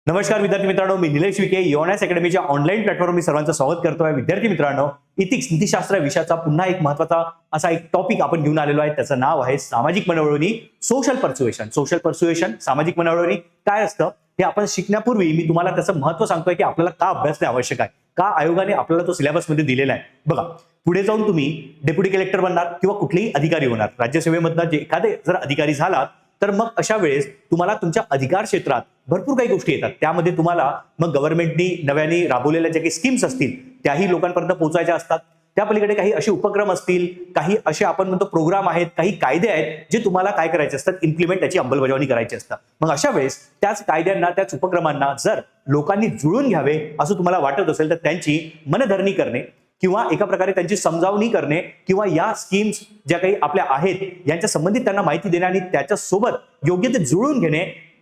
नमस्कार विद्यार्थी मित्रांनो, मी निलेश विखे योनास अकॅडमीच्या ऑनलाईन प्लॅटफॉर्मवर मी सर्वांचं स्वागत करतोय. विद्यार्थी मित्रांनो, इथिक्स नीतिशास्त्र या विषयाचा पुन्हा एक महत्त्वाचा असा एक टॉपिक आपण घेऊन आलेलो आहे. त्याचं नाव आहे सामाजिक मनवळणी, सोशल पर्सुएशन. सोशल पर्सुएशन, सामाजिक मनवळणी काय असतं हे आपण शिकण्यापूर्वी मी तुम्हाला त्याचं महत्त्व सांगतोय की आपल्याला का अभ्यासणे आवश्यक आहे, का आयोगाने आपल्याला तो सिलेबसमध्ये दिलेला आहे. बघा, पुढे जाऊन तुम्ही डेप्युटी कलेक्टर बनणार किंवा कुठलेही अधिकारी होणार, राज्यसेवेमधनं जे एखादे जर अधिकारी झालात तर मग अशा वेळेस तुम्हाला तुमच्या अधिकार क्षेत्रात भरपूर काही गोष्टी येतात. त्यामध्ये तुम्हाला मग गव्हर्नमेंटनी नव्याने राबवलेल्या ज्या काही स्कीम्स असतील त्याही लोकांपर्यंत पोहोचायच्या असतात. त्या पलीकडे काही असे उपक्रम असतील, काही असे आपण म्हणतो प्रोग्राम आहेत, काही कायदे आहेत जे तुम्हाला काय करायचे असतात, इम्प्लिमेंट, त्याची अंमलबजावणी करायची असतात. मग अशा वेळेस त्याच कायद्यांना, त्याच उपक्रमांना जर लोकांनी जुळून घ्यावे असं तुम्हाला वाटत असेल तर त्यांची मनधरणी करणे किंवा एका प्रकारे त्यांची समजावणी करणे किंवा या स्कीम्स ज्या काही आपल्या आहेत यांच्या संबंधित त्यांना माहिती देणे आणि त्याच्यासोबत योग्य ते जुळून घेणे,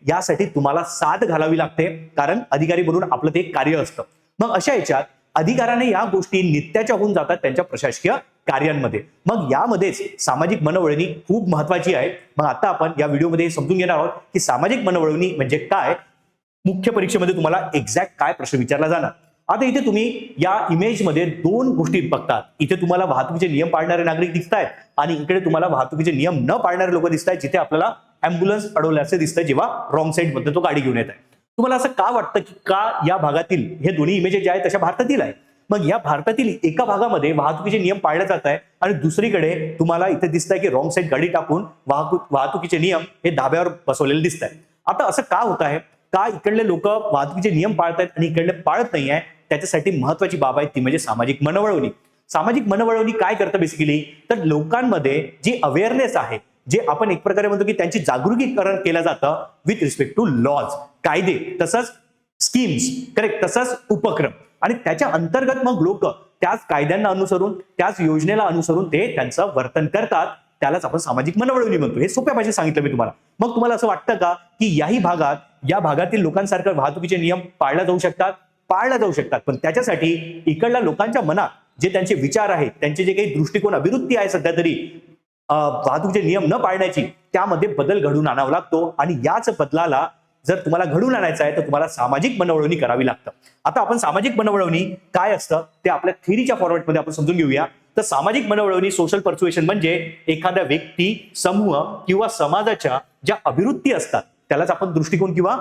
यासाठी तुम्हाला साथ घालावी लागते, कारण अधिकारी म्हणून आपलं ते कार्य असतं. मग अशा याच्यात अधिकाऱ्याने या गोष्टी नित्याच्या होऊन जातात त्यांच्या प्रशासकीय कार्यांमध्ये. मग यामध्येच सामाजिक मनवळणी खूप महत्वाची आहे. मग आता आपण या व्हिडिओमध्ये समजून घेणार आहोत की सामाजिक मनवळणी म्हणजे काय, मुख्य परीक्षेमध्ये तुम्हाला एक्झॅक्ट काय प्रश्न विचारला जाणार. आता इथे तुम्ही या इमेजमध्ये दोन गोष्टी बघतात. इथे तुम्हाला वाहतुकीचे नियम पाळणारे नागरिक दिसत आहेत आणि इकडे तुम्हाला वाहतुकीचे नियम न पाळणारे लोक दिसत आहेत, जिथे आपल्याला अँब्युलन्स अडवल्याचे दिसतंय जेव्हा रॉंग साईड मध्ये तो गाडी घेऊन येत आहे. तुम्हाला असं का वाटतं की का या भागातील हे दोन्ही इमेजेस जे आहेत तशा भारतातील आहे. मग या भारतातील एका भागामध्ये वाहतुकीचे नियम पाळले जात आहे आणि दुसरीकडे तुम्हाला इथे दिसत आहे की रॉंग साईड गाडी टाकून वाहतुकीचे नियम हे धाब्यावर बसवलेले दिसत आहेत. आता असं का होत आहे, का इकडले लोक वाहतुकीचे नियम पाळतायत आणि इकडले पाळत नाही आहे, त्याच्यासाठी महत्वाची बाब आहे ती म्हणजे सामाजिक मनवळणी. सामाजिक मनवळणी काय करतं बेसिकली, तर लोकांमध्ये जी अवेअरनेस आहे, जे आपण एक प्रकारे म्हणतो की त्यांची जागरूकीकरण केलं जातं विथ रिस्पेक्ट टू लॉज, कायदे, तसंच स्कीम्स, करेक्ट, तसंच उपक्रम, आणि त्याच्या अंतर्गत मग लोक त्याच कायद्यांना अनुसरून, त्याच योजनेला अनुसरून ते त्यांचं वर्तन करतात. त्यालाच आपण सामाजिक मनवळणी म्हणतो. हे सोप्या भाषेत सांगितलं मी तुम्हाला. मग तुम्हाला असं वाटतं का की याही भागात, या भागातील लोकांसारखं वाहतुकीचे नियम पाळल्या जाऊ शकतात? पाळल्या जाऊ शकतात, पण त्याच्यासाठी इकडल्या लोकांच्या मनात जे त्यांचे विचार आहेत, त्यांचे जे काही दृष्टिकोन, अभिवृत्ती आहे सध्या तरी वाहतुकीचे नियम न पाळण्याची, त्यामध्ये बदल घडून आणावा लागतो. आणि याच बदलाला जर तुम्हाला घडून आणायचं आहे तर तुम्हाला सामाजिक मनवळणी करावी लागतं. आता आपण सामाजिक मनवळणी काय असतं ते आपल्या थिअरीच्या फॉर्मॅटमध्ये आपण समजून घेऊया. तर सामाजिक मनवळणी, सोशल पर्सुएशन म्हणजे एखाद्या व्यक्ती, समूह किंवा समाजाच्या ज्या अभिवृत्ती असतात त्यालाच आपण दृष्टिकोन किंवा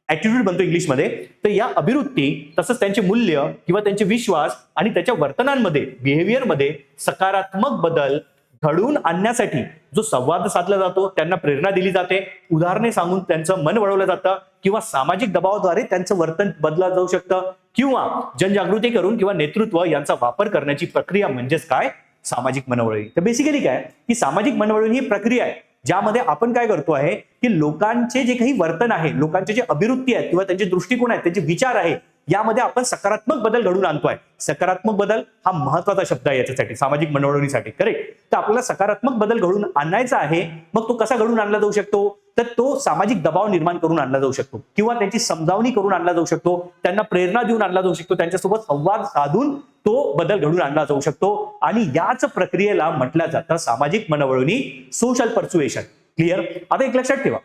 ऍटिट्यूड म्हणतो इंग्लिशमध्ये. तर या अभिवृत्ती, तसंच त्यांचे मूल्य किंवा त्यांचे विश्वास आणि त्याच्या वर्तनांमध्ये, बिहेवियरमध्ये सकारात्मक बदल घडवून आणण्यासाठी जो संवाद साधला जातो, त्यांना प्रेरणा दिली जाते, उदाहरणे सांगून त्यांचं मन वळवलं जातं किंवा सामाजिक दबावाद्वारे त्यांचं वर्तन बदललं जाऊ शकतं किंवा जनजागृती करून किंवा नेतृत्व यांचा वापर करण्याची प्रक्रिया म्हणजेच काय, सामाजिक मनवळणी. तर बेसिकली काय की सामाजिक मनवळणी ही प्रक्रिया आहे ज्यामध्ये आपण काय करतो आहे की लोकांचे जे काही वर्तन आहे, लोकांचे जे अभिवृत्ती आहेत किंवा त्यांचे दृष्टिकोन आहेत, त्यांचे विचार आहे, यामध्ये आपण सकारात्मक बदल घडवून आणतोय. सकारात्मक बदल हा महत्वाचा शब्द आहे याच्यासाठी, सामाजिक मनवळणीसाठी, करेक्ट. तर आपल्याला सकारात्मक बदल घडवून आणायचा आहे. मग तो कसा घडवून आणला जाऊ शकतो, तर तो सामाजिक दबाव निर्माण करून आणला जाऊ शकतो किंवा त्यांची समजावणी करून आणला जाऊ शकतो, त्यांना प्रेरणा देऊन आणला जाऊ शकतो, त्यांच्यासोबत संवाद साधून तो बदल घडून आणला जाऊ शकतो. आणि याच प्रक्रियेला म्हटलं जातं सामाजिक मनवळणी, सोशल पर्सुएशन. क्लिअर? आता एक लक्षात ठेवा,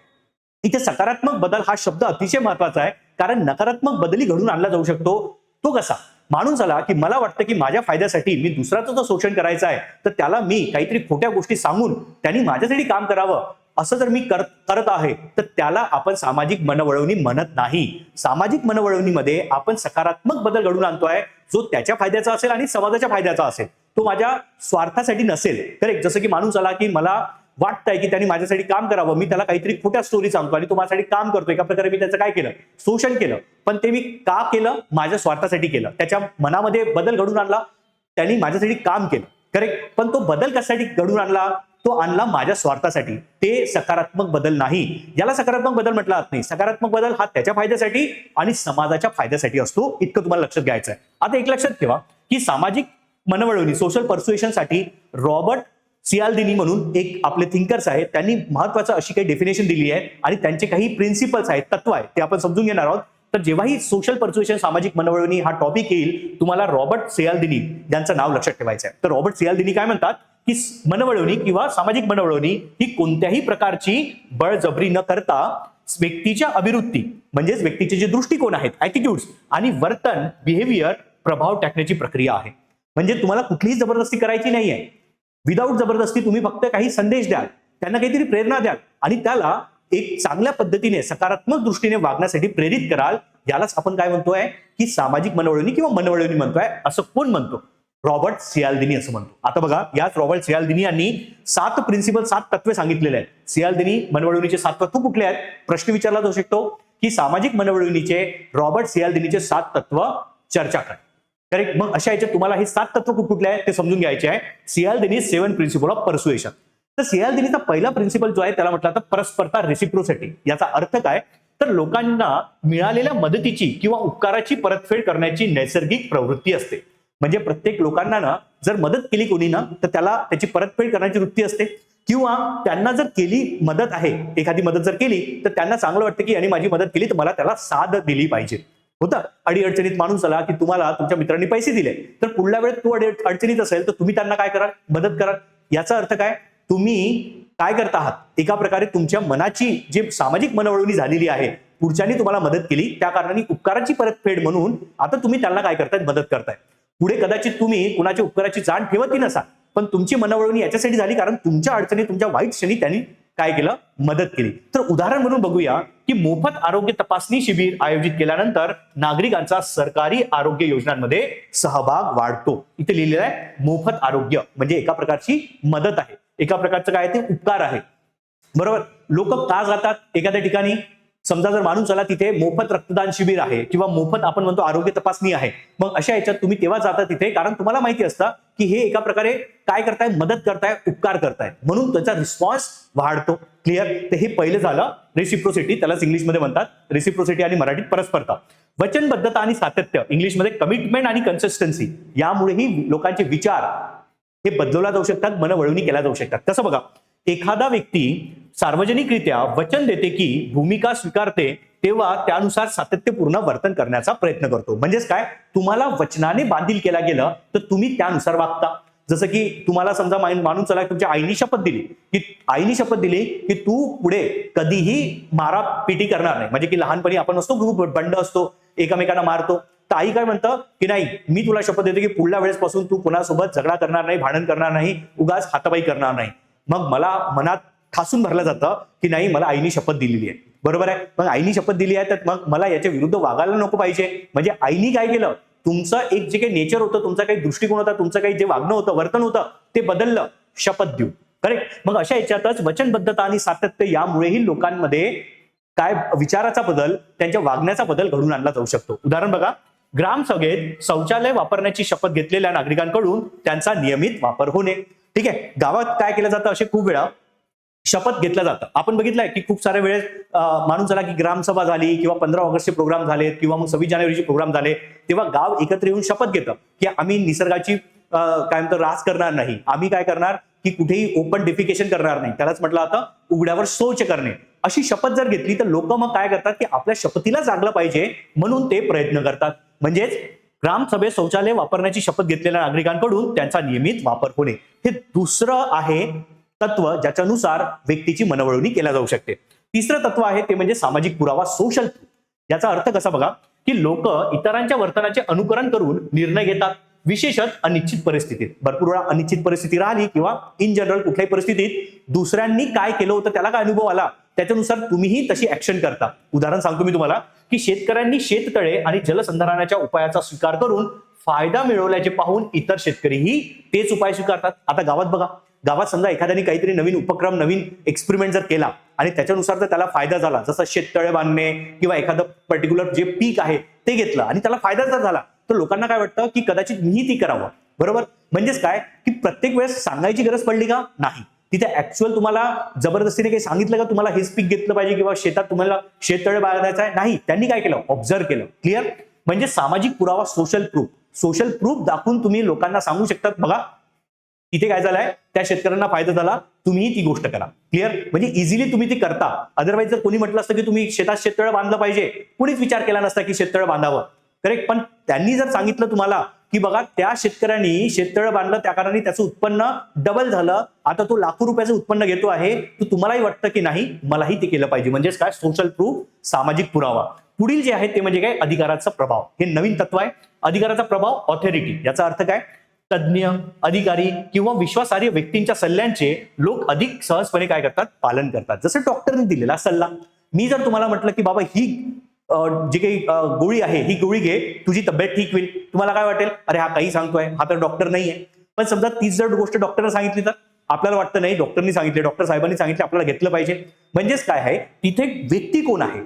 इथे सकारात्मक बदल हा शब्द अतिशय महत्वाचा आहे, कारण नकारात्मक बदलही घडून आणला जाऊ शकतो. तो कसा? माणूस आला की मला वाटतं की माझ्या फायद्यासाठी मी दुसऱ्याचं जर शोषण करायचं आहे तर त्याला मी काहीतरी खोट्या गोष्टी सांगून त्यांनी माझ्यासाठी काम करावं असं जर मी करत आहे तर त्याला आपण सामाजिक मनवळणी म्हणत नाही. सामाजिक मनवळणीमध्ये आपण सकारात्मक बदल घडून आणतोय जो त्याच्या फायद्याचा असेल आणि समाजाच्या फायद्याचा असेल, तो माझ्या स्वार्थासाठी नसेल. करेक्ट? जसं की माणूस आला की मला वाटतंय की त्यांनी माझ्यासाठी काम करावं, मी त्याला काहीतरी खोट्या स्टोरी सांगतो आणि तो माझ्यासाठी काम करतो, एका प्रकारे मी त्याचं काय केलं, शोषण केलं. पण ते मी का केलं? माझ्या स्वार्थासाठी केलं. त्याच्या मनामध्ये बदल घडून आणला, त्यांनी माझ्यासाठी काम केलं, करेक्ट. पण तो बदल कशासाठी घडून आणला? तो आणला माझ्या स्वार्थासाठी. ते सकारात्मक बदल नाही. याला सकारात्मक बदल म्हटलं जात नाही. सकारात्मक बदल हा त्याच्या फायद्यासाठी आणि समाजाच्या फायद्यासाठी असतो, इतकं तुम्हाला लक्षात घ्यायचं आहे. आता एक लक्षात ठेवा की सामाजिक मनवळणी, सोशल पर्सुएशन साठी रॉबर्ट सियाल्दिनी म्हणून एक आपले थिंकर्स आहेत, त्यांनी महत्वाचं अशी काही डेफिनेशन दिली आहे आणि त्यांचे काही प्रिन्सिपल्स आहेत, तत्व आहेत, ते आपण समजून घेणार आहोत. तर जेव्हाही सोशल पर्सुएशन, सामाजिक मनवळणी हा टॉपिक येईल, तुम्हाला रॉबर्ट सियाल्दिनी यांचं नाव लक्षात ठेवायचं आहे. तर रॉबर्ट सियाल्दिनी काय म्हणतात की मनवळणी किंवा सामाजिक मनवळणी ही कोणत्याही प्रकारची बळजबरी न करता व्यक्तीच्या अभिवृत्ती म्हणजेच व्यक्तीचे जे दृष्टिकोन आहेत, ऍटिट्यूड्स आणि वर्तन, बिहेवियर प्रभाव टाकण्याची प्रक्रिया आहे. म्हणजे तुम्हाला कुठलीही जबरदस्ती करायची नाहीये. विदाऊट जबरदस्ती तुम्ही फक्त काही संदेश द्याल, त्यांना काहीतरी प्रेरणा द्याल आणि त्याला एक चांगल्या पद्धतीने सकारात्मक दृष्टीने वागण्यासाठी प्रेरित कराल. यालाच आपण काय म्हणतोय की सामाजिक मनवळणी किंवा मनवळणी म्हणतोय. असं कोण म्हणतो? रॉबर्ट सियाल्दिनी असं म्हणतो. आता बघा, याच रॉबर्ट सियाल्दिनी यांनी 7 प्रिन्सिपल, 7 तत्वे सांगितलेले आहेत. सियाल्दिनी मनवळणीचे 7 तत्व कुठले आहेत? प्रश्न विचारला जाऊ शकतो की सामाजिक मनवळणीचे रॉबर्ट सियाल्दिनीचे 7 तत्व चर्चा करा. करेक्ट. मग अशा याच्यात तुम्हाला हे 7 तत्व कुठले आहेत ते समजून घ्यायचे आहे. सियाल्दिनी 7 प्रिन्सिपल ऑफ परसुएशन. तर सियाल्दिनीचा पहिला प्रिन्सिपल जो आहे त्याला म्हटलं जातं परस्परता, रेसिप्रोसिटी. याचा अर्थ काय? तर लोकांना मिळालेल्या मदतीची किंवा उपकाराची परतफेड करण्याची नैसर्गिक प्रवृत्ती असते. म्हणजे प्रत्येक लोकांना ना जर मदत केली कोणी ना तर त्याला त्याची परतफेड करण्याची वृत्ती असते, किंवा त्यांना जर केली मदत आहे, एखादी मदत जर केली तर त्यांना चांगलं वाटतं की यांनी माझी मदत केली तर मला त्याला साथ दिली पाहिजे. होतं अडीअडचणीत माणूस आला की तुम्हाला तुमच्या मित्रांनी पैसे दिले तर पुढल्या वेळेस तो अडचणीत असेल तर तुम्ही त्यांना काय कराल? मदत कराल. याचा अर्थ काय? तुम्ही काय करता आहात? एका प्रकारे तुमच्या मनाची जी सामाजिक मनवळणी झालेली आहे, पुढच्यानी तुम्हाला मदत केली त्या कारणाने उपकाराची परतफेड म्हणून आता तुम्ही त्यांना काय करताय? मदत करताय. पुढे कदाचित तुम्ही कुणाच्या उपकाराची जाण ठेवतही नसाल, पण तुमची मनवळणी याच्यासाठी झाली कारण तुमच्या अडचणी, तुमच्या वाईट क्षणी त्यांनी काय केलं? मदत केली. तर उदाहरण म्हणून बघूया की मोफत आरोग्य तपासणी शिबिर आयोजित केल्यानंतर नागरिकांचा सरकारी आरोग्य योजनांमध्ये सहभाग वाढतो. इथे लिहिलेलं आहे मोफत आरोग्य म्हणजे एका प्रकारची मदत आहे, एका प्रकारचं काय ते उपकार आहे. बरोबर. लोक का जातात एखाद्या ठिकाणी? समजा जर माणूस आला तिथे मोफत रक्तदान शिबिर आहे किंवा मोफत आपण म्हणतो आरोग्य तपासणी आहे, मग अशा याच्यात तुम्ही तेव्हा जाता तिथे कारण तुम्हाला माहिती असतं की हे एका प्रकारे काय करताय? मदत करताय, उपकार करताय, म्हणून त्याचा रिस्पॉन्स वाढतो. क्लिअर. तर हे पहिलं झालं रेसिप्रोसिटी, त्यालाच इंग्लिशमध्ये म्हणतात रेसिप्रोसिटी आणि मराठीत परस्परता. वचनबद्धता आणि सातत्य, इंग्लिशमध्ये कमिटमेंट आणि कन्सिस्टन्सी. यामुळेही लोकांचे विचार हे बदलवला जाऊ शकतात, मनवळणी केल्या जाऊ शकतात. कसं बघा, एखादा व्यक्ती सार्वजनिकरित्या वचन देते की भूमिका स्वीकारते तेव्हा त्यानुसार सातत्यपूर्ण वर्तन करण्याचा प्रयत्न करतो. म्हणजेच काय? तुम्हाला वचनाने बांधील केला गेलं तर तुम्ही त्यानुसार वागता. जसं की तुम्हाला समजा माणूस चला तुमच्या आईनी शपथ दिली की तू पुढे कधीही मारापिटी करणार नाही. म्हणजे की लहानपणी आपण असतो खूप बंड असतो, एकमेकांना मारतो, तर आई काय म्हणतं की नाही, मी तुला शपथ देते की पुढल्या वेळेस पासून तू कोणासोबत झगडा करणार नाही, भांडण करणार नाही, उगाच हातापाई करणार नाही. मग मला मनात ठासून भरलं जातं की नाही, मला आईनी शपथ दिलेली आहे. बरोबर आहे. मग आईनी शपथ दिली आहे तर मग मला याच्या विरुद्ध वागायला नको पाहिजे. म्हणजे आईनी काय केलं? तुमचं एक जे काही नेचर होतं, तुमचा काही दृष्टिकोन होता, तुमचं काही जे वागणं होतं, वर्तन होतं, ते बदललं शपथ देऊन. करेक्ट. मग अशा याच्यातच वचनबद्धता आणि सातत्य यामुळेही लोकांमध्ये काय विचाराचा बदल, त्यांच्या वागण्याचा बदल घडून आणला जाऊ शकतो. उदाहरण बघा, ग्रामसभेत शौचालय वापरण्याची शपथ घेतलेल्या नागरिकांकडून त्यांचा नियमित वापर होणे. ठीक आहे. गावात काय केलं जातं? असे खूप वेळा शपथ घेतलं जातं. आपण बघितलंय की खूप साऱ्या वेळेस माणूस झाला की ग्रामसभा झाली किंवा 15 ऑगस्टचे प्रोग्राम झाले किंवा मग 26 जानेवारीचे प्रोग्राम झाले, तेव्हा गाव एकत्र येऊन शपथ घेतं की आम्ही निसर्गाची काय म्हणतो रास करणार नाही, आम्ही काय करणार की कुठेही ओपन डिफिकेशन करणार नाही, त्यालाच म्हटलं आता उघड्यावर शौच करणे. अशी शपथ जर घेतली तर लोक मग काय करतात की आपल्या शपथीला जागलं पाहिजे म्हणून ते प्रयत्न करतात. म्हणजेच ग्रामसभेत शौचालय वापरण्याची शपथ घेतलेल्या नागरिकांकडून त्यांचा नियमित वापर होणे. हे दुसरं आहे तत्व ज्याच्यानुसार व्यक्तीची मनवळणी केल्या जाऊ शकते. तिसरं तत्व आहे ते म्हणजे सामाजिक पुरावा, सोशल प्रूफ. याचा अर्थ कसा बघा की लोक इतरांच्या वर्तनाचे अनुकरण करून निर्णय घेतात, विशेषतः अनिश्चित परिस्थितीत. भरपूर वेळा अनिश्चित परिस्थिती राहिली किंवा इन जनरल कुठल्याही परिस्थितीत दुसऱ्यांनी काय केलं होतं, त्याला काय अनुभव आला, त्याच्यानुसार तुम्हीही तशी ऍक्शन करता. उदाहरण सांगतो मी तुम्हाला की शेतकऱ्यांनी शेततळे आणि जलसंधारणाच्या उपायाचा स्वीकार करून फायदा मिळवल्याचे पाहून इतर शेतकरीही तेच उपाय स्वीकारतात. आता गावात बघा, गावात समजा एखाद्याने काहीतरी नवीन उपक्रम, नवीन एक्सपेरिमेंट जर केला आणि त्याच्यानुसार जर त्याला फायदा झाला, जसं शेततळे बांधणे किंवा एखादं पर्टिक्युलर जे पीक आहे ते घेतलं आणि त्याला फायदा जर झाला, तर लोकांना काय वाटतं की कदाचित मीही ती करावं. बरोबर. म्हणजेच काय की प्रत्येक वेळेस सांगायची गरज पडली का? नाही. तिथे ऍक्च्युअल तुम्हाला जबरदस्तीने काही सांगितलं का तुम्हाला हेच पीक घेतलं पाहिजे किंवा शेतात तुम्हाला शेततळे बांधायचं आहे? नाही. त्यांनी काय केलं? ऑब्झर्व केलं. क्लिअर. म्हणजे सामाजिक पुरावा, सोशल प्रूफ. सोशल प्रूफ दाखवून तुम्ही लोकांना सांगू शकतात बघा इथे काय झालंय, त्या शेतकऱ्यांना फायदा झाला, तुम्हीही ती गोष्ट करा. क्लिअर. म्हणजे इझिली तुम्ही ती करता. अदरवाईज जर कोणी म्हटलं असतं की तुम्ही शेतात शेततळं बांधलं पाहिजे, कोणीच विचार केला नसता की शेततळं बांधावं. करेक्ट. पण त्यांनी जर सांगितलं तुम्हाला की बघा त्या शेतकऱ्यांनी शेततळं बांधलं, त्या कारणाने त्याचं उत्पन्न डबल झालं, आता तो लाखो रुपयाचं उत्पन्न घेतो आहे, तर तुम्हालाही वाटतं की नाही मलाही ते केलं पाहिजे. म्हणजेच काय, सोशल प्रूफ, सामाजिक पुरावा. पुढील जे आहे ते म्हणजे काय, अधिकाराचा प्रभाव. हे नवीन तत्व आहे. अधिकाराचा प्रभाव, ऑथॉरिटी. याचा अर्थ काय, तज्ज्ञ, अधिकारी किंवा विश्वासार्ह व्यक्तींच्या सल्ल्यांचे लोक अधिक सहजपणे काय करतात, पालन करतात. जसं डॉक्टरने दिलेला सल्ला. मी जर तुम्हाला म्हटलं की बाबा ही जी काही गोळी आहे ही गोळी घे, तुझी तब्येत ठीक होईल, तुम्हाला काय वाटेल, अरे हा काही सांगतोय, हा तर डॉक्टर नाहीये. पण समजा तीच जर गोष्ट डॉक्टरने सांगितली तर आपल्याला वाटतं नाही, डॉक्टरनी सांगितले, डॉक्टर साहेबांनी सांगितले, आपल्याला घेतलं पाहिजे. म्हणजेच काय आहे, तिथे व्यक्ती कोण आहे,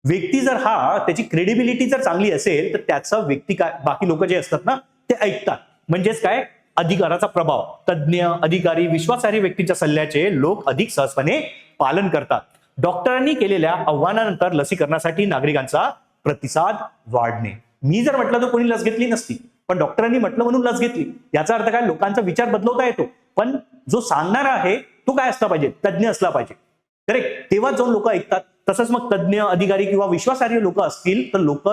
व्यक्ती जर त्याची क्रेडिबिलिटी जर चांगली असेल तर त्याचा व्यक्ती काय, बाकी लोक जे असतात ना ते ऐकतात. म्हणजेच काय, अधिकाराचा प्रभाव. तज्ज्ञ, अधिकारी, विश्वासार्ह व्यक्तीच्या सल्ल्याचे लोक अधिक सहजपणे पालन करतात. डॉक्टरांनी केलेल्या आव्हानानंतर लसीकरणासाठी नागरिकांचा प्रतिसाद वाढणे. मी जर म्हटलं तर कोणी लस घेतली नसती, पण डॉक्टरांनी म्हटलं म्हणून लस घेतली. याचा अर्थ काय, लोकांचा विचार बदलवता येतो, पण जो सांगणारा आहे तो काय असला पाहिजे, तज्ज्ञ असला पाहिजे. करेक्ट. तेव्हा जाऊन लोक ऐकतात. तसंच मग तज्ज्ञ, अधिकारी किंवा विश्वासार्ह लोक असतील तर लोक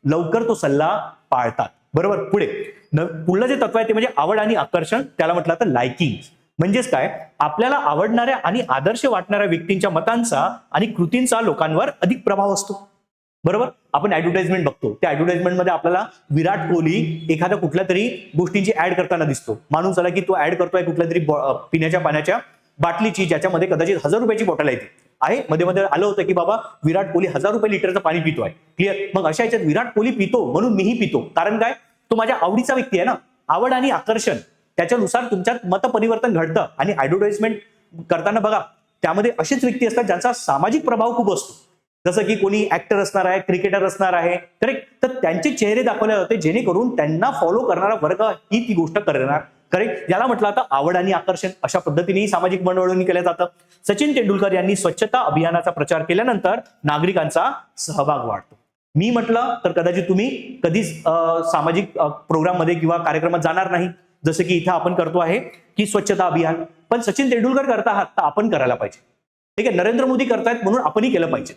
लवकर तो सल्ला पाळतात. बरोबर. पुढलं जे तत्व आहे ते म्हणजे आवड आणि आकर्षण. त्याला म्हटलं तर लायकिंग. म्हणजेच काय, आपल्याला आवडणाऱ्या आणि आदर्श वाटणाऱ्या व्यक्तींच्या मतांचा आणि कृतींचा लोकांवर अधिक प्रभाव असतो. बरोबर. आपण ऍडव्हर्टाइजमेंट बघतो, त्या ऍडव्हर्टाइजमेंटमध्ये आपल्याला विराट कोहली एखाद्या कुठल्या तरी गोष्टींची ऍड करताना दिसतो. माणूस आला की तो ऍड करतोय कुठल्या तरी पिण्याच्या पाण्याच्या बाटलीची, ज्याच्यामध्ये कदाचित 1000 रुपयाची बॉटल आहे. मध्ये मध्ये आलं होतं की बाबा विराट कोहली 1000 रुपये लिटरचं पाणी पितोय. क्लिअर. मग अशा याच्यात विराट कोहली पितो म्हणून मीही पितो, कारण काय, तो माझ्या आवडीचा व्यक्ती आहे ना. आवड आणि आकर्षण, त्याच्यानुसार तुमच्यात मतपरिवर्तन घडतं. आणि ऍडव्हर्टाइजमेंट करताना बघा, त्यामध्ये असेच व्यक्ती असतात ज्यांचा सामाजिक प्रभाव खूप असतो. जसं की कोणी ऍक्टर असणार आहे, क्रिकेटर असणार आहे, करेक्ट. तर त्यांचे चेहरे दाखवले जाते जेणेकरून त्यांना फॉलो करणारा वर्ग ही ती गोष्ट करणार. करेक्ट. याला म्हटलं आता आवड आणि आकर्षण. अशा पद्धतीनेही सामाजिक मनोवळणी केलं जातं. सचिन तेंडुलकर यांनी स्वच्छता अभियानाचा प्रचार केल्यानंतर नागरिकांचा सहभाग वाढतो. मी म्हटलं तर कदाचित तुम्ही कधीच सामाजिक प्रोग्राममध्ये किंवा कार्यक्रमात जाणार नाही, जसं की इथं आपण करतो आहे की स्वच्छता अभियान. पण सचिन तेंडुलकर करत आहात तर आपण करायला पाहिजे. ठीक आहे. नरेंद्र मोदी करतायत म्हणून आपणही केलं पाहिजे.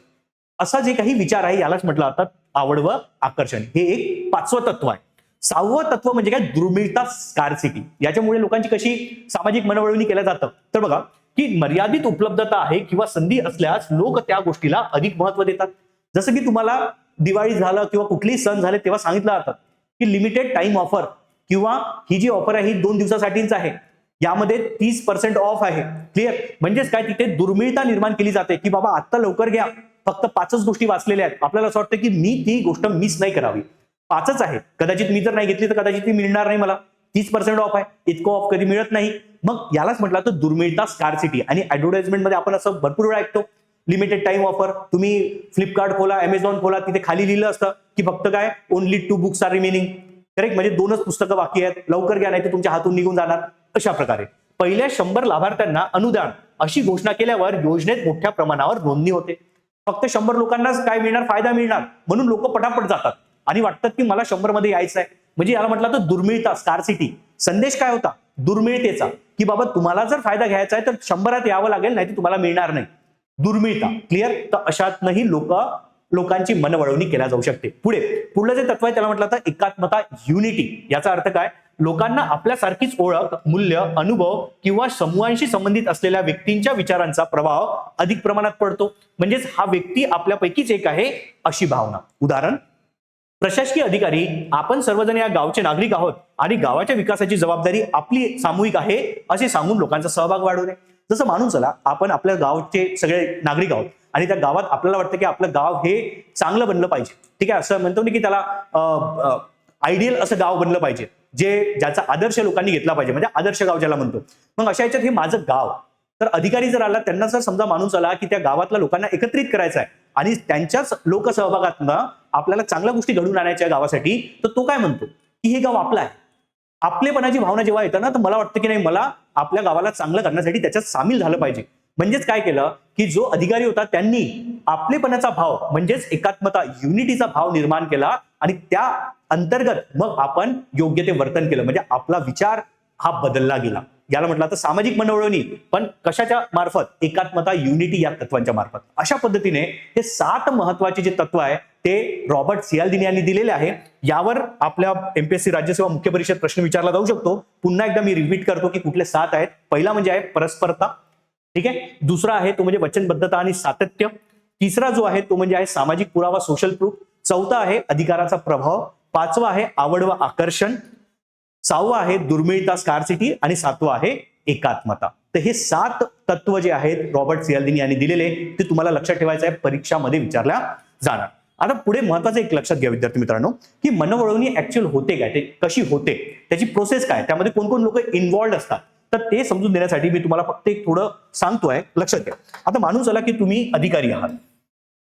असा जे काही विचार आहे यालाच म्हटलं जातं आवड व आकर्षण. हे एक 5वं तत्व आहे. 6वं तत्व म्हणजे काय, दुर्मिळता, स्कार्सिटी. याच्यामुळे लोकांची कशी सामाजिक मनवळणी केलं जातं, तर बघा की मर्यादित उपलब्धता आहे किंवा संधी असल्यास लोक त्या गोष्टीला अधिक महत्व देतात. जसं की तुम्हाला दिवाळी झालं किंवा कुठलेही सण झाले तेव्हा सांगितलं जातं की लिमिटेड टाइम ऑफर, किंवा ही जी ऑफर आहे ही 2 दिवसासाठीच आहे, यामध्ये 30% ऑफ आहे. क्लिअर. म्हणजेच काय, तिथे दुर्मिळता निर्माण केली जाते की बाबा आता लवकर घ्या, फक्त 5च गोष्टी वाचलेल्या आहेत. आपल्याला असं वाटतं की मी ती गोष्ट मिस नाही करावी. 5च आहे, कदाचित मी जर नाही घेतली तर कदाचित ती मिळणार नाही मला. 30% ऑफ आहे, इतकं ऑफ कधी मिळत नाही. मग यालाच म्हटलं तर दुर्मिळता, स्कार्सिटी. आणि ऍडव्हर्टाइजमेंटमध्ये आपण असं भरपूर वेळा ऐकतो, लिमिटेड टाइम ऑफर. तुम्ही फ्लिपकार्ट खोला, अमेझॉन खोला, तिथे खाली लिहिलं असतं की फक्त काय, only 2 books are remaining. Correct. म्हणजे 2च पुस्तकं बाकी आहेत, लवकर घ्या नाही तर तुमच्या हातून निघून जाणार. अशा प्रकारे पहिल्या 100 लाभार्थ्यांना अनुदान अशी घोषणा केल्यावर योजनेत मोठ्या प्रमाणावर नोंदणी होते. फक्त 100 लोकांनाच काय मिळणार, फायदा मिळणार, म्हणून लोक पटापट जातात आणि वाटतात की मला 100 मध्ये यायचं आहे. म्हणजे याला म्हटलं तर दुर्मिळता, स्कार्सिटी. संदेश काय होता, दुर्मिळतेचा, की बाबा तुम्हाला जर फायदा घ्यायचा आहे तर 100त यावं लागेल, नाही तर तुम्हाला मिळणार नाही. दुर्मिळता. क्लिअर. तर अशातनंही लोकांची मनवळवणी केल्या जाऊ शकते. पुढलं जे तत्व आहे त्याला म्हटलं तर एकात्मता, युनिटी. याचा अर्थ काय, लोकांना आपल्यासारखीच ओळख, मूल्य, अनुभव किंवा समूहांशी संबंधित असलेल्या व्यक्तींच्या विचारांचा प्रभाव अधिक प्रमाणात पडतो. म्हणजेच हा व्यक्ती आपल्यापैकीच एक आहे अशी भावना. उदाहरण, प्रशासकीय अधिकारी, आपण सर्वजण या गावचे नागरिक आहोत आणि गावाच्या विकासाची जबाबदारी आपली सामूहिक आहे असे सांगून लोकांचा सहभाग वाढवणे. जसं मानून चला, आपण आपल्या गावचे सगळे नागरिक आहोत आणि त्या गावात आपल्याला वाटतं की आपलं गाव हे चांगलं बनलं पाहिजे. ठीक आहे. असं म्हणतो की त्याला आयडियल असं गाव बनलं पाहिजे, ज्याचा आदर्श लोकांनी घेतला पाहिजे, म्हणजे आदर्श गाव ज्याला म्हणतो. मग अशा याच्यात हे माझं गाव. तर अधिकारी जर आला, त्यांना जर समजा माणूस आला की त्या गावातल्या लोकांना एकत्रित करायचं आहे आणि त्यांच्याच लोकसहभागातनं आपल्याला चांगल्या गोष्टी घडून आणायच्या गावासाठी, तर तो काय म्हणतो की हे गाव आपलं आहे. आपलेपणाची भावना जेव्हा येतं ना, तर मला वाटतं की नाही, मला आपल्या गावाला चांगलं करण्यासाठी त्याच्यात सामील झालं पाहिजे. म्हणजेच काय केलं की जो अधिकारी होता त्यांनी आपलेपणाचा भाव म्हणजेच एकात्मता, युनिटीचा भाव निर्माण केला आणि त्या अंतर्गत मग आपण योग्य ते वर्तन केलं, म्हणजे आपला विचार हा बदलला गेला. याला म्हटलं तर सामाजिक मनवळवणी, पण कशाच्या मार्फत? एकात्मता, युनिटी या तत्वांच्या मार्फत. अशा पद्धतीने हे 7 महत्वाचे जे तत्व आहे ते रॉबर्ट सियाल्दिनी यांनी दिलेले आहे. यावर आपल्या एमपीएससी राज्यसेवा मुख्य परीक्षेत प्रश्न विचारला जाऊ शकतो. पुन्हा एकदा मी रिपीट करतो की कुठले 7 आहेत. पहिला म्हणजे आहे परस्परता, ठीक आहे. दुसरा आहे तो म्हणजे वचनबद्धता आणि सातत्य. तिसरा जो आहे तो म्हणजे आहे सामाजिक पुरावा, सोशल प्रूफ. चौथा आहे अधिकाराचा प्रभाव. पाचवा आहे आवड व आकर्षण. सहावा आहे दुर्मिळता, स्कार्सिटी. आणि सातवा आहे एकात्मता. तर हे 7 तत्व जे आहेत रॉबर्ट सियाल्दिनी यांनी दिलेले ते तुम्हाला लक्षात ठेवायचं आहे, परीक्षामध्ये विचारल्या जाणार. आता पुढे महत्वाचं एक लक्षात घ्या विद्यार्थी मित्रांनो, की मनवळवणी ऍक्च्युअल होते काय, ते कशी होते, त्याची प्रोसेस काय, त्यामध्ये कोण कोण लोक इन्व्हॉल्ड असतात, तर ते समजून देण्यासाठी मी तुम्हाला फक्त एक थोडं सांगतोय, लक्षात घ्या. आता मानून चला की तुम्ही अधिकारी आहात,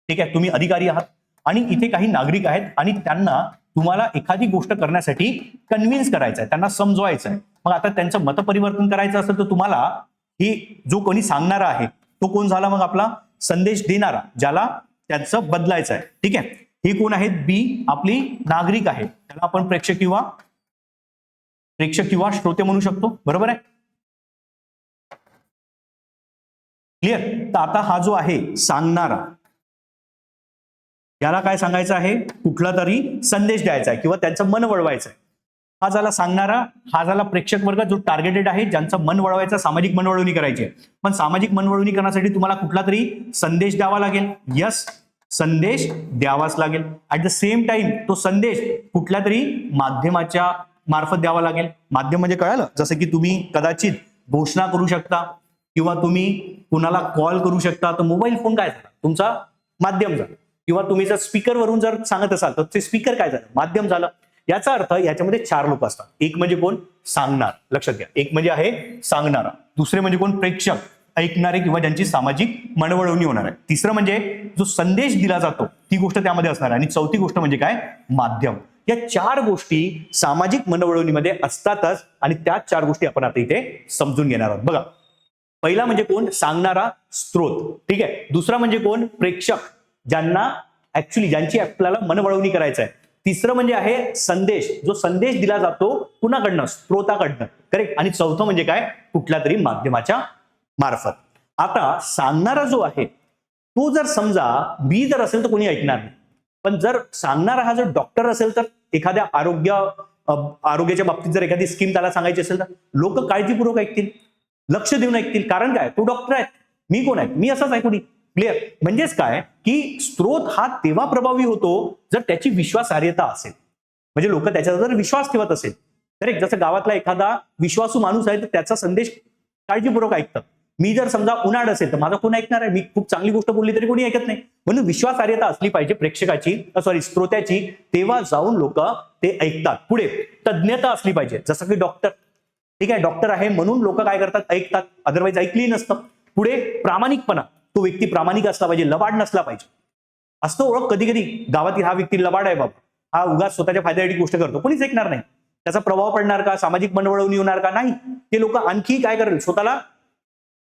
ठीक आहे, तुम्ही अधिकारी आहात आणि इथे काही नागरिक आहेत आणि त्यांना तुम्हाला एखादी गोष्ट करण्यासाठी कन्व्हिन्स करायचं आहे, त्यांना समजवायचं आहे. मग आता त्यांचं मतपरिवर्तन करायचं असेल तर तुम्हाला ही जो कोणी सांगणारा आहे तो कोण झाला? मग आपला संदेश देणारा, ज्याला त्यांचं बदलायचं आहे, ठीक आहे. ही कोण आहेत? बी आपली नागरिक आहे, त्याला आपण प्रेक्षक किंवा श्रोते म्हणू शकतो, बरोबर आहे, क्लिअर. तर आता हा जो आहे सांगणारा, याला काय सांगायचं आहे? कुठला तरी संदेश द्यायचा आहे किंवा त्यांचं मन वळवायचं आहे. हा झाला सांगणारा, हा झाला प्रेक्षक वर्ग जो टार्गेटेड आहे, ज्यांचं मन वळवायचं, सामाजिक मनवळवणी करायची आहे. पण सामाजिक मनवळवणी करण्यासाठी तुम्हाला कुठला तरी संदेश द्यावा लागेल. यस, संदेश द्यावाच लागेल. ऍट द सेम टाइम तो संदेश कुठल्या तरी माध्यमाच्या मार्फत द्यावा लागेल. माध्यम म्हणजे कळालं, जसं की तुम्ही कदाचित घोषणा करू शकता किंवा तुम्ही कुणाला कॉल करू शकता. तर मोबाईल फोन काय झाला? तुमचा माध्यम झाला. किंवा तुम्ही जर स्पीकरवरून जर सांगत असाल तर ते स्पीकर काय झालं? माध्यम झालं. याचा अर्थ याच्यामध्ये 4 लोक असतात. एक म्हणजे कोण? सांगणार, लक्षात घ्या. एक म्हणजे आहे सांगणारा. दुसरे म्हणजे कोण? प्रेक्षक, ऐकणारे किंवा ज्यांची सामाजिक मनवळवणी होणार आहे. तिसरं म्हणजे जो संदेश दिला जातो ती गोष्ट त्यामध्ये असणार आहे. आणि चौथी गोष्ट म्हणजे काय? माध्यम. या 4 गोष्टी सामाजिक मनवळवणीमध्ये असतातच आणि त्या 4 गोष्टी आपण आता इथे समजून घेणार आहोत. बघा, पहिला म्हणजे कोण? सांगणारा, स्त्रोत, ठीक आहे. दुसरा म्हणजे कोण? प्रेक्षक, ज्यांची आपल्याला मनवळवणी करायचं आहे. तिसरं म्हणजे आहे संदेश, जो संदेश दिला जातो कुणाकडनं? स्त्रोताकडनं, करेक्ट. आणि चौथं म्हणजे काय? कुठल्या तरी माध्यमाच्या मार्फत. आता सांगणारा जो आहे तो जर समजा मी जर असेल तर कोणी ऐकणार नाही. पण जर सांगणारा हा जर डॉक्टर असेल तर एखाद्या आरोग्याच्या बाबतीत जर एखादी स्कीम त्याला सांगायची असेल तर लोक काळजीपूर्वक ऐकतील, लक्ष देऊन ऐकतील. कारण काय? तो डॉक्टर आहे, मी कोण आहे? मी असाच आहे कोणी. क्लिअर. म्हणजेच काय की स्त्रोत हा तेव्हा प्रभावी होतो जर त्याची विश्वासार्हता असेल, म्हणजे लोक त्याच्यावर जर विश्वास ठेवत असेल. करेक्ट. जसं गावातला एखादा विश्वासू माणूस आहे तर त्याचा संदेश काळजीपूर्वक ऐकतात. मी जर समजा उन्हाळ असेल तर माझा कोण ऐकणार आहे? मी खूप चांगली गोष्ट बोलली तरी कोणी ऐकत नाही. म्हणून विश्वासार्हता असली पाहिजे प्रेक्षकाची, स्त्रोत्याची, तेव्हा जाऊन लोक ते ऐकतात. पुढे तज्ञता असली पाहिजे, जसं की डॉक्टर, ठीक आहे, डॉक्टर आहे म्हणून लोक काय करतात? ऐकतात, अदरवाईज ऐकली नसतं. पुढे प्रामाणिकपणा, तो व्यक्ती प्रामाणिक असला पाहिजे, लबाड नसला पाहिजे. असतो ओळख कधी कधी गावातील हा व्यक्ती लबाड आहे बाबा, हा उगाच स्वतःच्या फायद्यासाठी गोष्ट करतो, कोणीच ऐकणार नाही. त्याचा प्रभाव पडणार का? सामाजिक मनवळवणी होणार का? नाही. ते लोक आणखी काय करेल? स्वतःला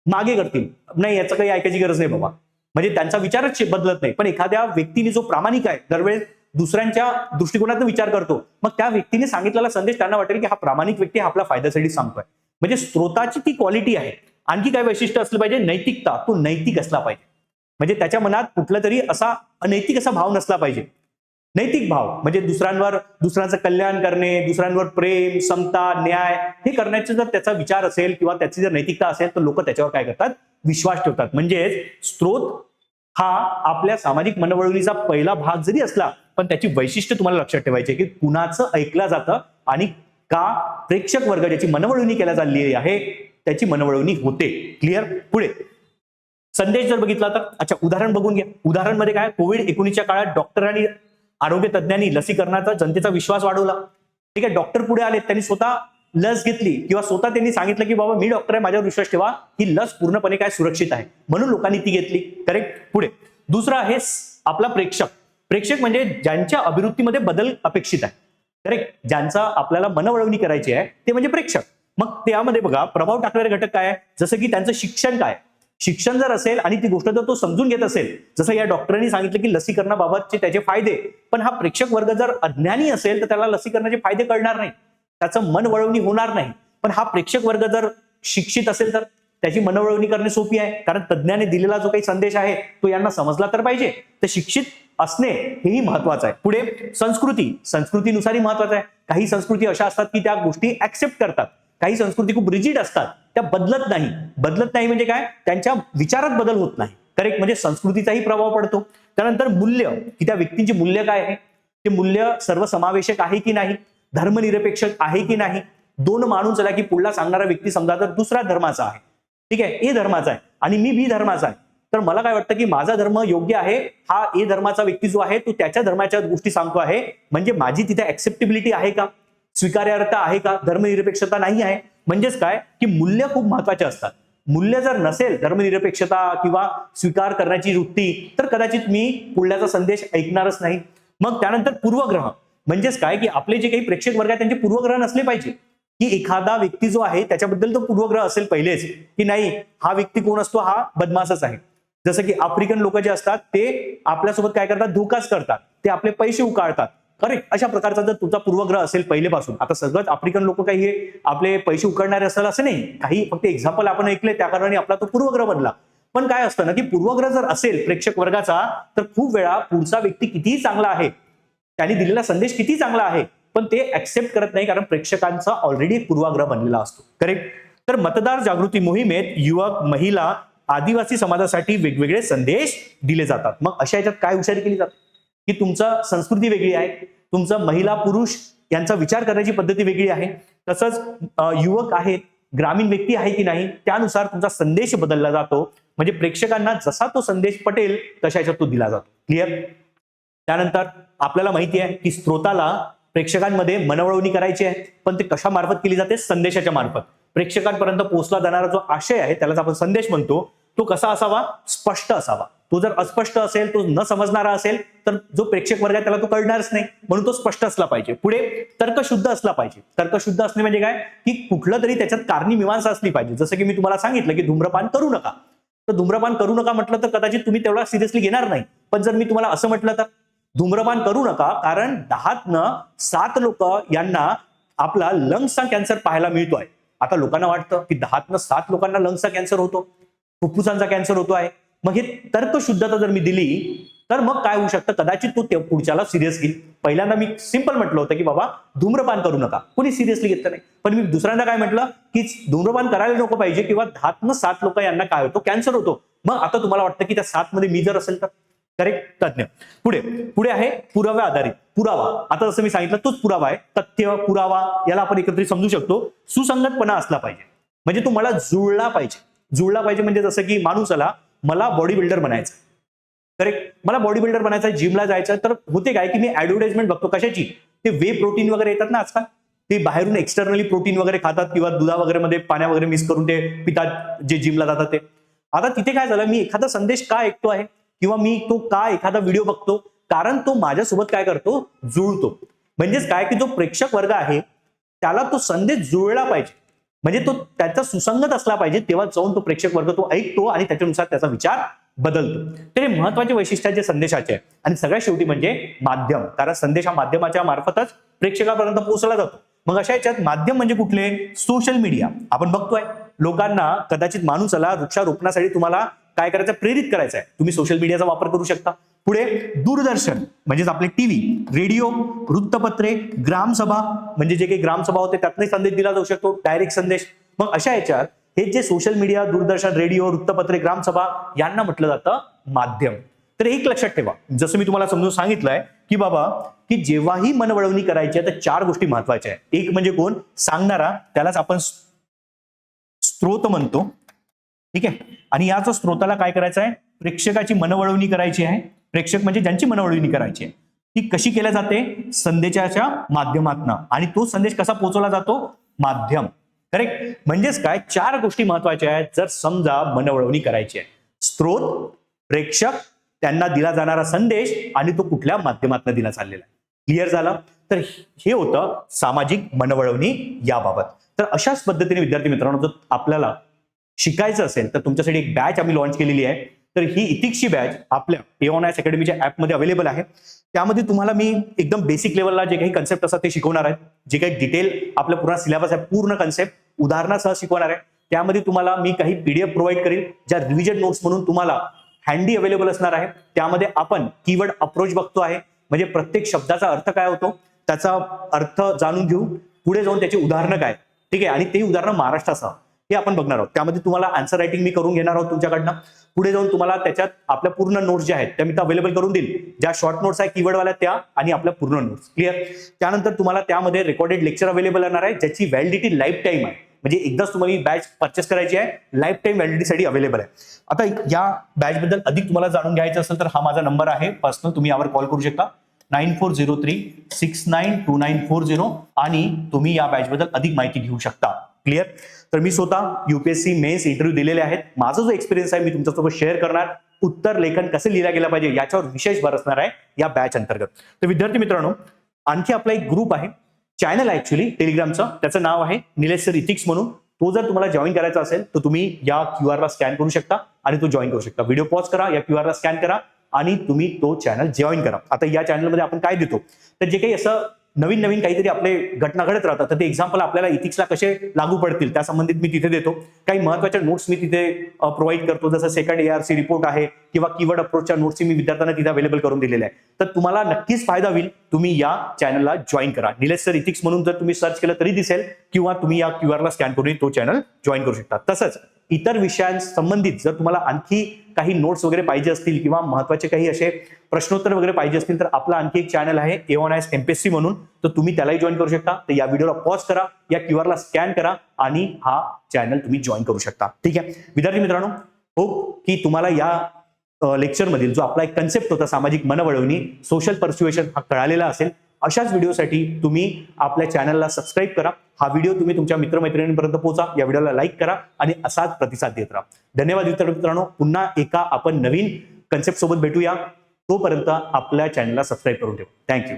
मागे करतील. नाही, याचं काही ऐकायची गरज नाही बाबा, म्हणजे त्यांचा विचारच बदलत नाही. पण एखाद्या व्यक्तीने जो प्रामाणिक आहे, दरवेळेस दुसऱ्यांच्या दृष्टिकोनातून विचार करतो, मग त्या व्यक्तीने सांगितलेला संदेश त्यांना वाटेल की हा प्रामाणिक व्यक्ती आपल्या फायद्यासाठी सांगतोय. म्हणजे स्त्रोताची ती क्वालिटी आहे. आणखी काय वैशिष्ट्य असलं पाहिजे? नैतिकता. तो नैतिक असला पाहिजे, म्हणजे त्याच्या मनात कुठला तरी असा अनैतिक असा भाव नसला पाहिजे. नैतिक भाव म्हणजे दुसऱ्यांचं कल्याण करणे, दुसऱ्यांवर प्रेम, समता, न्याय हे करण्याचा जर त्याचा विचार असेल किंवा त्याची जर नैतिकता असेल तर लोक त्याच्यावर काय करतात? विश्वास ठेवतात. म्हणजेच स्त्रोत हा आपल्या सामाजिक मनवळवणीचा पहिला भाग जरी असला पण त्याची वैशिष्ट्य तुम्हाला लक्षात ठेवायची की कुणाचं ऐकलं जातं आणि का प्रेक्षक वर्ग ज्याची मनवळवणी केल्या चालली आहे त्याची मनवळवणी होते. क्लिअर. पुढे संदेश जर बघितला तर अच्छा उदाहरण बघून घ्या. उदाहरण मध्ये काय? कोविड-19च्या काळात डॉक्टर आणि आरोग्य तज्ञांनी लसीकरणाचा जनतेचा विश्वास वाढवला. ठीक आहे. डॉक्टर पुढे आले, त्यांनी स्वतः लस घेतली किंवा स्वतः त्यांनी सांगितलं की बाबा मी डॉक्टर आहे, माझ्यावर विश्वास ठेवा, ही लस पूर्णपणे काय सुरक्षित आहे, म्हणून लोकांनी ती घेतली. करेक्ट. पुढे दुसरा आहे आपला प्रेक्षक. प्रेक्षक म्हणजे ज्यांच्या अभिवृत्तीमध्ये बदल अपेक्षित आहे. करेक्ट. ज्यांचा आपल्याला मनवळवणी करायची आहे ते म्हणजे प्रेक्षक. मग त्यामध्ये बघा प्रभाव टाकणारे घटक काय आहे? जसं की त्यांचं शिक्षण काय, शिक्षण जर असेल आणि ती गोष्ट जर तो समजून घेत असेल, जसं या डॉक्टरांनी सांगितलं की लसीकरणाबाबतचे त्याचे फायदे, पण हा प्रेक्षक वर्ग जर अज्ञानी असेल तर त्याला लसीकरणाचे फायदे कळणार नाही, त्याचं मन वळवणी होणार नाही. पण हा प्रेक्षक वर्ग जर शिक्षित असेल तर त्याची मनवळवणी करणे सोपी आहे, कारण तज्ज्ञाने दिलेला जो काही संदेश आहे तो यांना समजला तर पाहिजे. तर शिक्षित असणे हेही महत्वाचं आहे. पुढे संस्कृतीनुसारही महत्वाचं आहे. काही संस्कृती अशा असतात की त्या गोष्टी ऍक्सेप्ट करतात, काही संस्कृती खूप रिजिड असतात, त्या बदलत नाही म्हणजे काय, त्यांच्या विचारात बदल होत नाही. करेक्ट, म्हणजे संस्कृतीचाही प्रभाव पडतो. त्यानंतर मूल्य, की त्या व्यक्तींची मूल्य काय आहे, ते मूल्य सर्वसमावेशक आहे की नाही, धर्मनिरपेक्ष आहे की नाही. दोन माणूस झाला की पुढला सांगणारा व्यक्ती समजा तर दुसऱ्या धर्माचा आहे, ठीक आहे, ए धर्माचा आहे आणि मी बी धर्माचा आहे, तर मला काय वाटतं की माझा धर्म योग्य आहे, हा ए धर्माचा व्यक्ती जो आहे तो त्याच्या धर्माच्या गोष्टी सांगतो आहे, म्हणजे माझी तिथे ऍक्सेप्टेबिलिटी आहे का, स्वीकार्यता आहे का, धर्मनिरपेक्षता नाही आहे. म्हणजेच काय की मूल्य खूप महत्वाचे असतात. मूल्य जर नसेल, धर्मनिरपेक्षता किंवा स्वीकार करण्याची वृत्ती, तर कदाचित मी पुढल्याचा संदेश ऐकणारच नाही. मग त्यानंतर पूर्वग्रह, म्हणजेच काय की आपले जे काही प्रेक्षक वर्ग आहे त्यांचे पूर्वग्रह नसले पाहिजे, की एखादा व्यक्ती जो आहे त्याच्याबद्दल तो पूर्वग्रह असेल पहिलेच, की नाही हा व्यक्ती कोण असतो, हा बदमाशच आहे. जसं की आफ्रिकन लोक जे असतात ते आपल्यासोबत काय करतात, धोकाच करतात, ते आपले पैसे उकाळतात. करेक्ट, अशा प्रकारचा जर तुमचा पूर्वग्रह असेल पहिलेपासून, आता सगळंच आफ्रिकन लोक काही हे आपले पैसे उकळणारे असेल असं नाही, काही फक्त एक्झाम्पल आपण ऐकले त्या कारणाने आपला तो पूर्वग्रह बनला. पण काय असतं ना की पूर्वग्रह जर असेल प्रेक्षक वर्गाचा, तर खूप वेळा पुढचा व्यक्ती कितीही चांगला आहे, त्यांनी दिलेला संदेश किती चांगला आहे, पण ते ऍक्सेप्ट करत नाही, कारण प्रेक्षकांचा ऑलरेडी एक पूर्वाग्रह बनलेला असतो. करेक्ट. तर मतदार जागृती मोहिमेत युवक, महिला, आदिवासी समाजासाठी वेगवेगळे संदेश दिले जातात. मग अशा याच्यात काय हुशारी केली जाते की तुमचं संस्कृती वेगळी आहे, तुमचं महिला पुरुष यांचा विचार करण्याची पद्धती वेगळी आहे, तसंच युवक आहेत, ग्रामीण व्यक्ती आहे की नाही, त्यानुसार तुमचा संदेश बदलला जातो. म्हणजे प्रेक्षकांना जसा तो संदेश पटेल तशा याच्यात तो दिला जातो. क्लिअर. त्यानंतर आपल्याला माहिती आहे की स्त्रोताला प्रेक्षकांमध्ये मनवळवणी करायची आहे, पण ते कशा मार्फत केली जाते, संदेशाच्या मार्फत. प्रेक्षकांपर्यंत पोहोचला जाणारा जो आशय आहे त्यालाच आपण संदेश म्हणतो, तो कसा असावा, स्पष्ट असावा. तो जर अस्पष्ट असेल, तो न समजणारा असेल, तर जो प्रेक्षक वर्ग आहे त्याला तो कळणारच नाही, म्हणून तो स्पष्ट असला पाहिजे. पुढे तर्कशुद्ध असला पाहिजे. तर्कशुद्ध असणे म्हणजे काय की कुठलं तरी त्याच्यात कारणी मीमांसा असली पाहिजे. जसं की मी तुम्हाला सांगितलं की धूम्रपान करू नका, तर धूम्रपान करू नका म्हटलं तर कदाचित तुम्ही तेवढा सिरियसली घेणार नाही. पण जर मी तुम्हाला असं म्हटलं तर धूम्रपान करू नका, कारण 10 लोक यांना आपला लंग्सचा कॅन्सर पाहायला मिळतोय. आता लोकांना वाटतं की 10 लोकांना लंग्सचा कॅन्सर होतो, फुफ्फुसांचा कॅन्सर होतो आहे. मग हे तर्कशुद्धता जर मी दिली तर मग काय होऊ शकतं, कदाचित तो पुढच्याला सिरियस घेईल. पहिल्यांदा मी सिंपल म्हटलं होतं की बाबा धूम्रपान करू नका, कोणी सिरियसली घेतलं नाही. पण मी दुसऱ्यांदा काय म्हटलं की धूम्रपान करायला नको पाहिजे, किंवा 10 लोक यांना काय होतो, कॅन्सर होतो. मग आता तुम्हाला वाटतं की त्या 7 मध्ये मी जर असेल तर. करेक्ट. तज्ञ. पुढे आहे पुराव्या आधारित. पुरावा, आता जसं मी सांगितलं तोच पुरावा आहे. तथ्य, पुरावा याला आपण एकत्रित समजू शकतो. सुसंगतपणा असला पाहिजे, म्हणजे तो मला जुळला पाहिजे. म्हणजे जसं की माणूस आला, मला बॉडी बिल्डर बनायचं, करेक्ट, मला बॉडी बिल्डर बनायचं, जिमला जायचं, तर होते काय की मी ऍडव्हर्टाइजमेंट बघतो कशाची, ते वे प्रोटीन वगैरे येतात ना आजकाल, ते बाहेरून एक्सटर्नली प्रोटीन वगैरे खातात किंवा दुधा वगैरे मध्ये पाण्या वगैरे मिक्स करून ते पितात जे जिमला जातात ते. आता तिथे काय झालं, मी एखादा संदेश का ऐकतो आहे किंवा मी तो का एखादा व्हिडिओ बघतो, कारण तो माझ्यासोबत काय करतो, जुळतो. म्हणजेच काय की जो प्रेक्षक वर्ग आहे त्याला तो संदेश जुळला पाहिजे, म्हणजे तो त्याचा सुसंगत असला पाहिजे, तेव्हा जाऊन तो प्रेक्षक वर्ग तो ऐकतो आणि त्याच्यानुसार त्याचा विचार बदलतो. तर हे महत्वाचे वैशिष्ट्य जे संदेशाचे आहे. आणि सगळ्यात शेवटी म्हणजे माध्यम, कारण संदेश हा माध्यमाच्या मार्फतच प्रेक्षकापर्यंत पोहोचला जातो. मग अशा याच्यात माध्यम म्हणजे कुठले, सोशल मीडिया. आपण बघतोय लोकांना, कदाचित माणूसाला वृक्षारोपणासाठी तुम्हाला काय करायचं, प्रेरित करायचं आहे, तुम्ही सोशल मीडियाचा वापर करू शकता. पुढे दूरदर्शन म्हणजेच आपले टीव्ही, रेडिओ, वृत्तपत्रे, ग्रामसभा, म्हणजे जे काही ग्रामसभा होते त्यातही संदेश दिला जाऊ शकतो, डायरेक्ट संदेश. मग अशा याच्यात हे जे सोशल मीडिया, दूरदर्शन, रेडिओ, वृत्तपत्रे, ग्रामसभा यांना म्हटलं जातं माध्यम. तर एक लक्षात ठेवा, जसं मी तुम्हाला समजून सांगितलंय की बाबा की जेव्हाही मनवळवणी करायची आहे तर 4 गोष्टी महत्वाच्या आहेत. एक म्हणजे कोण, सांगणारा, त्यालाच आपण स्त्रोत म्हणतो, ठीक आहे. आणि याच स्त्रोताला काय करायचं आहे, प्रेक्षकाची मनवळवणी करायची आहे. प्रेक्षक म्हणजे ज्यांची मनवळवणी करायची आहे, ती कशी केल्या जाते, संदेशाच्या माध्यमातून. आणि तो संदेश कसा पोहोचवला जातो, माध्यम. करेक्ट. म्हणजेच काय, 4 गोष्टी महत्वाच्या आहेत जर समजा मनवळवणी करायची आहे. स्त्रोत, प्रेक्षक, त्यांना दिला जाणारा संदेश आणि तो कुठल्या माध्यमातून दिला चाललेला आहे. क्लिअर झालं. तर हे होतं सामाजिक मनवळवणी याबाबत. तर अशाच पद्धतीने विद्यार्थी मित्रांनो, जर आपल्याला शिकायचं असेल तर तुमच्यासाठी एक बॅच आम्ही लॉन्च केलेली आहे. तर ही इथिक्सची बॅच आपल्या एओनायस अकॅडमीच्या ऍपमध्ये अवेलेबल आहे. त्यामध्ये तुम्हाला मी एकदम बेसिक लेवलला जे काही कन्सेप्ट असतात ते शिकवणार आहे. जे काही डिटेल आपला पूर्ण सिलेबस आहे, पूर्ण कन्सेप्ट उदाहरणासह शिकवणार आहे. त्यामध्ये तुम्हाला मी काही PDF प्रोव्हाइड करेल, ज्या रिव्हिजन नोट्स म्हणून तुम्हाला हँडी अवेलेबल असणार आहे. त्यामध्ये आपण कीवर्ड अप्रोच बघतो आहे, म्हणजे प्रत्येक शब्दाचा अर्थ काय होतो त्याचा अर्थ जाणून घेऊ, पुढे जाऊन त्याची उदाहरणं काय, ठीक आहे, आणि ते उदाहरणं महाराष्ट्रासह हे आपण बघणार आहोत. त्यामध्ये तुम्हाला आन्सर रायटिंग मी करून घेणार आहोत तुमच्याकडनं. पुढे जाऊन तुम्हाला त्याच्यात आपल्या पूर्ण नोट्स ज्या आहेत त्या मी अवेलेबल करून देईल, ज्या शॉर्ट नोट्स आहे कीवर्डवाल्या त्या आणि आपल्या पूर्ण नोट्स. क्लिअर. त्यानंतर तुम्हाला त्यामध्ये रेकॉर्डेड लेक्चर अवेलेबल असणार आहे, ज्याची व्हॅलिडिटी लाईफ टाईम आहे, म्हणजे एकदाच तुम्हाला बॅच परचेस करायची आहे, लाईफ टाईम व्हॅलिडिटीसाठी अवेलेबल आहे. आता या बॅच बद्दल अधिक तुम्हाला जाणून घ्यायचं असेल तर हा माझा नंबर आहे पर्सनल, तुम्ही यावर कॉल करू शकता 9403692940 आणि तुम्ही या बॅच बद्दल अधिक माहिती घेऊ शकता. क्लिअर. तर मी स्वतः UPSC मेन्स इंटरव्ह्यू दिलेले आहेत, माझा जो एक्सपिरियन्स आहे मी तुमच्यासोबत शेअर करणार. उत्तर लेखन कसं लिहिलं गेलं पाहिजे याच्यावर विशेष भर असणार आहे या बॅच अंतर्गत. तर विद्यार्थी मित्रांनो, आणखी आपला एक ग्रुप आहे, चॅनल आहे ऍक्च्युली टेलिग्रामचं, त्याचं नाव आहे निलेश सर इथिक्स म्हणून. तो जर तुम्हाला जॉईन करायचा असेल तर तुम्ही या QR ला स्कॅन करू शकता आणि तो जॉईन करू शकता. व्हिडिओ पॉज करा, या QR ला स्कॅन करा आणि तुम्ही तो चॅनल जॉईन करा. आता या चॅनलमध्ये आपण काय देतो, तर जे काही असं नवीन नवीन काहीतरी आपले घटना घडत राहतात, तर ते एक्झाम्पल आपल्याला इथिक्सला कसे लागू पडतील त्या संबंधित मी तिथे देतो. काही महत्त्वाच्या नोट्स मी तिथे प्रोव्हाइड करतो, जसं सेकंड ARC रिपोर्ट आहे किंवा कीवर्ड अप्रोचच्या नोट्स मी विद्यार्थ्यांना तिथे अवेलेबल करून दिलेल्या आहे. तर तुम्हाला नक्कीच फायदा होईल, तुम्ही या चॅनलला जॉईन करा. निलेश सर इथिक्स म्हणून जर तुम्ही सर्च केलं तरी दिसेल, किंवा तुम्ही या QR ला स्कॅन करून तो चॅनल जॉईन करू शकता. तसंच इतर विषयांसंबंधित जर तुम्हाला आणखी काही नोट्स वगैरे पाहिजे असतील किंवा महत्त्वाचे काही असे प्रश्नोत्तर वगैरे पाहिजे असतील तर आपला आणखी एक चॅनल आहे A1IS MPSC म्हणून, तर तुम्ही त्यालाही जॉईन करू शकता. तर या व्हिडिओला पॉज करा, या QR ला स्कॅन करा आणि हा चॅनल तुम्ही जॉईन करू शकता. ठीक आहे विद्यार्थी मित्रांनो, होप की तुम्हाला या लेक्चर मधील जो आपला एक कन्सेप्ट होता सामाजिक मनवळवणी, सोशल पर्स्युएशन हा कळालेला असेल. अशाच व्हिडिओसाठी तुम्ही आपल्या चॅनलला सबस्क्राईब करा, हा व्हिडिओ तुम्ही तुमच्या मित्रमैत्रिणींपर्यंत पोहोचा, या व्हिडिओला लाईक करा आणि असाच प्रतिसाद देत राहा. धन्यवाद विद्यार्थी मित्रांनो. पुन्हा एका आपण नवीन कन्सेप्ट सोबत भेटूया. तोपर्यंत आपल्या चॅनलला सबस्क्राईब करून ठेवा. थँक्यू.